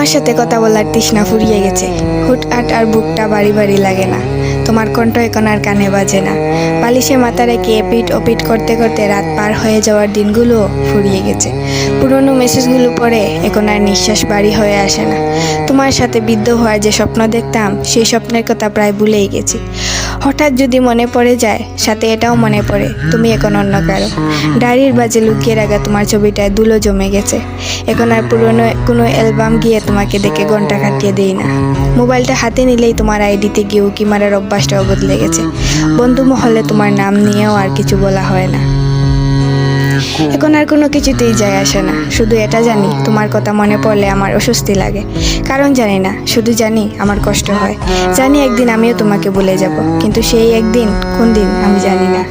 তোমার সাথে কথা বলার তৃষ্ণা ফুরিয়ে গেছে। হুটহাট আর বুকটা বাড়ি বাড়ি লাগে না। তোমার কণ্ঠ এখন আর কানে বাজে না। বালিশে মাথা রেখে এপিট ওপিট করতে করতে রাত পার হয়ে যাওয়ার দিনগুলো ফুরিয়ে গেছে। পুরনো মেসেজগুলো পড়ে এখন আর নিঃশ্বাস বাড়ি হয়ে আসে না। তোমার সাথে বিদ্ধ হওয়ার যে স্বপ্ন দেখতাম, সেই স্বপ্নের কথা প্রায় ভুলেই গেছি। হঠাৎ যদি মনে পড়ে যায়, সাথে এটাও মনে পড়ে তুমি এখন অন্য কারো। ডায়েরির বাজে লুকিয়ে রাখা তোমার ছবিটায় ধুলো জমে গেছে। এখন আর পুরনো কোনো অ্যালবাম গিয়ে তোমাকে দেখে ঘন্টা কাটিয়ে দেই না। মোবাইলটা হাতে নিলেই তোমার আইডিতে গিয়ে উকি মারার অভ্যাসটাও বদলে গেছে। বন্ধু মহলে তোমার নাম নিয়েও আর কিছু বলা হয় না। এখন আর কোনো কিছুতেই যায় আসে না। শুধু এটা জানি, তোমার কথা মনে পড়লে আমার অস্বস্তি লাগে। কারণ জানি না, শুধু জানি আমার কষ্ট হয়। জানি একদিন আমিও তোমাকে ভুলে যাব, কিন্তু সেই একদিন কোন দিন আমি জানি না।